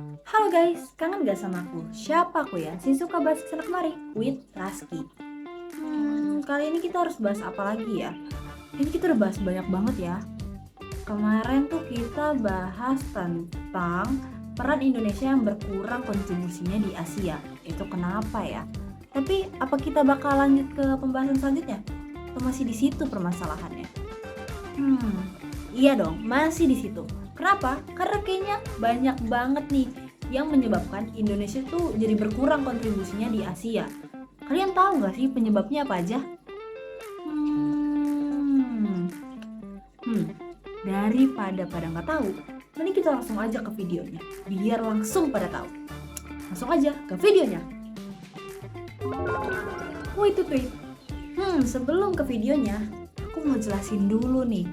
Halo guys, kangen gak sama aku? Siapa aku ya? Si suka bahas kesana kemari with Raski. Kali ini kita harus bahas apa lagi ya? Ini kita udah bahas banyak banget ya. Kemarin tuh kita bahas tentang peran Indonesia yang berkurang kontribusinya di Asia. Itu kenapa ya? Tapi apa kita bakal lanjut ke pembahasan selanjutnya? Atau masih di situ permasalahannya? Iya dong, masih di situ. Kenapa? Karena kayaknya banyak banget nih yang menyebabkan Indonesia tuh jadi berkurang kontribusinya di Asia. Kalian tahu nggak sih penyebabnya apa aja? Hmm, Daripada pada nggak tahu, mending kita langsung aja ke videonya, biar langsung pada tahu. Langsung aja ke videonya. Wait, sebelum ke videonya, aku mau jelasin dulu nih,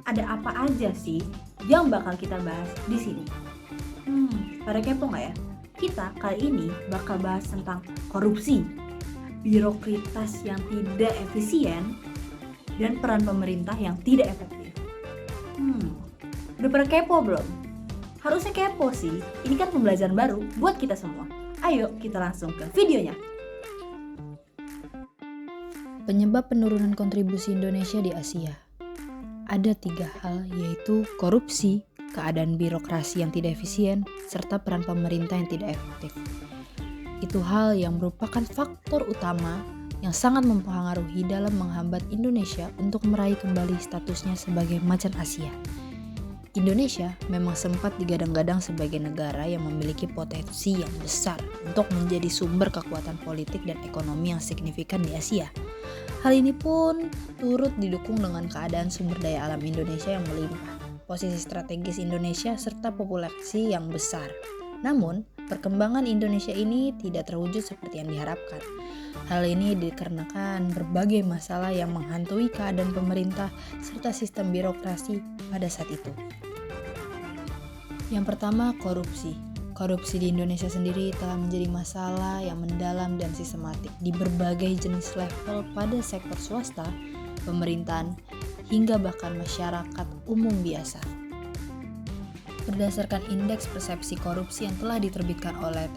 ada apa aja sih yang bakal kita bahas di sini. Pada kepo nggak ya? Kita kali ini bakal bahas tentang korupsi, birokrasi yang tidak efisien, dan peran pemerintah yang tidak efektif. Udah pada kepo belum? Harusnya kepo sih, ini kan pembelajaran baru buat kita semua. Ayo kita langsung ke videonya. Penyebab penurunan kontribusi Indonesia di Asia. Ada 3 hal, yaitu korupsi, keadaan birokrasi yang tidak efisien, serta peran pemerintah yang tidak efektif. Itu hal yang merupakan faktor utama yang sangat mempengaruhi dalam menghambat Indonesia untuk meraih kembali statusnya sebagai macan Asia. Indonesia memang sempat digadang-gadang sebagai negara yang memiliki potensi yang besar untuk menjadi sumber kekuatan politik dan ekonomi yang signifikan di Asia. Hal ini pun turut didukung dengan keadaan sumber daya alam Indonesia yang melimpah, posisi strategis Indonesia, serta populasi yang besar. Namun, perkembangan Indonesia ini tidak terwujud seperti yang diharapkan. Hal ini dikarenakan berbagai masalah yang menghantui keadaan pemerintah serta sistem birokrasi pada saat itu. Yang pertama, korupsi. Korupsi di Indonesia sendiri telah menjadi masalah yang mendalam dan sistematik di berbagai jenis level pada sektor swasta, pemerintahan, hingga bahkan masyarakat umum biasa. Berdasarkan indeks persepsi korupsi yang telah diterbitkan oleh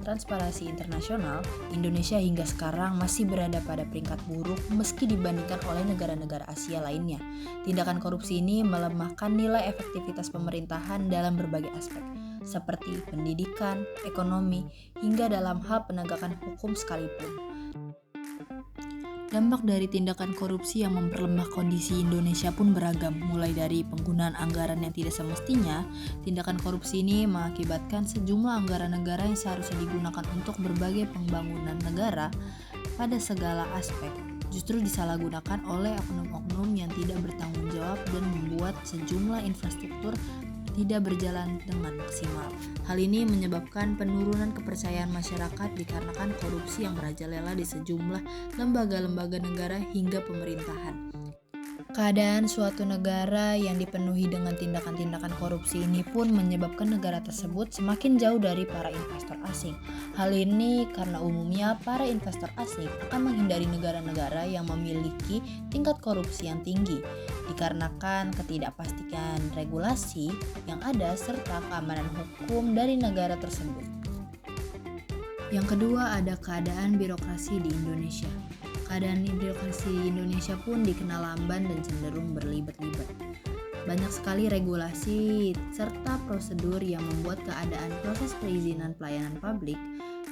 Transparansi Internasional, Indonesia hingga sekarang masih berada pada peringkat buruk meski dibandingkan oleh negara-negara Asia lainnya. Tindakan korupsi ini melemahkan nilai efektivitas pemerintahan dalam berbagai aspek, seperti pendidikan, ekonomi, hingga dalam hal penegakan hukum sekalipun. Dampak dari tindakan korupsi yang memperlemah kondisi Indonesia pun beragam, mulai dari penggunaan anggaran yang tidak semestinya. Tindakan korupsi ini mengakibatkan sejumlah anggaran negara yang seharusnya digunakan untuk berbagai pembangunan negara pada segala aspek justru disalahgunakan oleh oknum-oknum yang tidak bertanggung jawab dan membuat sejumlah infrastruktur tidak berjalan dengan maksimal. Hal ini menyebabkan penurunan kepercayaan masyarakat dikarenakan korupsi yang merajalela di sejumlah lembaga-lembaga negara hingga pemerintahan. Keadaan suatu negara yang dipenuhi dengan tindakan-tindakan korupsi ini pun menyebabkan negara tersebut semakin jauh dari para investor asing. Hal ini karena umumnya para investor asing akan menghindari negara-negara yang memiliki tingkat korupsi yang tinggi, dikarenakan ketidakpastian regulasi yang ada serta keamanan hukum dari negara tersebut. Yang kedua, ada keadaan birokrasi di Indonesia. Keadaan birokrasi Indonesia pun dikenal lamban dan cenderung berlibat-libat. Banyak sekali regulasi serta prosedur yang membuat keadaan proses perizinan pelayanan publik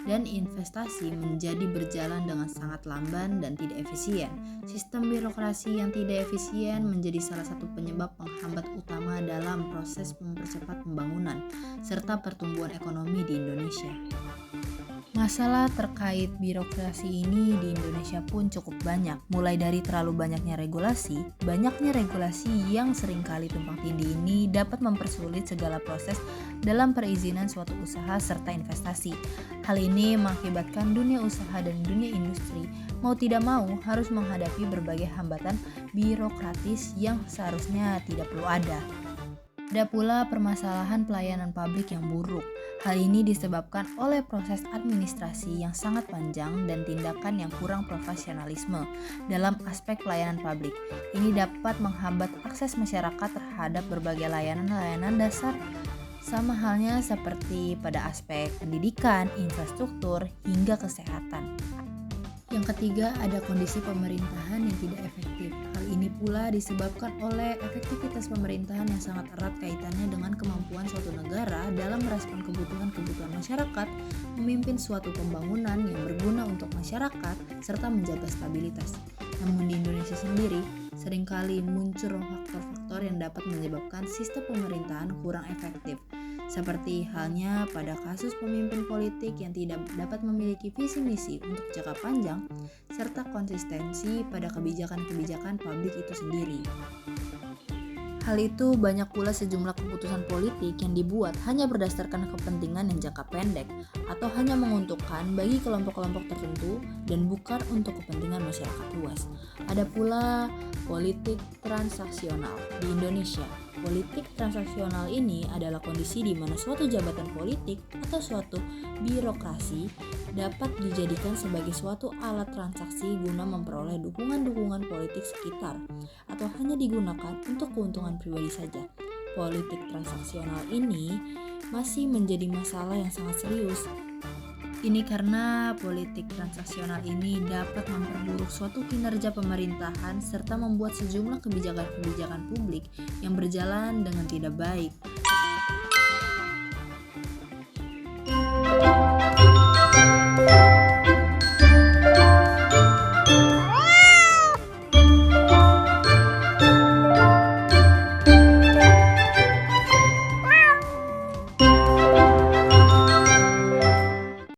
dan investasi menjadi berjalan dengan sangat lamban dan tidak efisien. Sistem birokrasi yang tidak efisien menjadi salah satu penyebab penghambat utama dalam proses mempercepat pembangunan serta pertumbuhan ekonomi di Indonesia. Masalah terkait birokrasi ini di Indonesia pun cukup banyak, mulai dari terlalu banyaknya regulasi yang seringkali tumpang tindih ini dapat mempersulit segala proses dalam perizinan suatu usaha serta investasi. Hal ini mengakibatkan dunia usaha dan dunia industri mau tidak mau harus menghadapi berbagai hambatan birokratis yang seharusnya tidak perlu ada. Ada pula permasalahan pelayanan publik yang buruk. Hal ini disebabkan oleh proses administrasi yang sangat panjang dan tindakan yang kurang profesionalisme dalam aspek pelayanan publik. Ini dapat menghambat akses masyarakat terhadap berbagai layanan-layanan dasar Sama halnya seperti pada aspek pendidikan, infrastruktur, hingga kesehatan. Yang ketiga, ada kondisi pemerintahan yang tidak efektif. Hal ini pula disebabkan oleh efektivitas pemerintahan yang sangat erat kaitannya dengan kemampuan suatu negara dalam merespon kebutuhan-kebutuhan masyarakat, memimpin suatu pembangunan yang berguna untuk masyarakat, serta menjaga stabilitas. Namun di Indonesia sendiri, seringkali muncul faktor-faktor yang dapat menyebabkan sistem pemerintahan kurang efektif. Seperti halnya pada kasus pemimpin politik yang tidak dapat memiliki visi misi untuk jangka panjang serta konsistensi pada kebijakan-kebijakan publik itu sendiri. Hal itu banyak pula sejumlah keputusan politik yang dibuat hanya berdasarkan kepentingan yang jangka pendek atau hanya menguntungkan bagi kelompok-kelompok tertentu dan bukan untuk kepentingan masyarakat luas. Ada pula politik transaksional di Indonesia. Politik transaksional ini adalah kondisi di mana suatu jabatan politik atau suatu birokrasi dapat dijadikan sebagai suatu alat transaksi guna memperoleh dukungan-dukungan politik sekitar atau hanya digunakan untuk keuntungan pribadi saja. Politik transaksional ini masih menjadi masalah yang sangat serius. Ini karena politik transaksional ini dapat memperburuk suatu kinerja pemerintahan serta membuat sejumlah kebijakan-kebijakan publik yang berjalan dengan tidak baik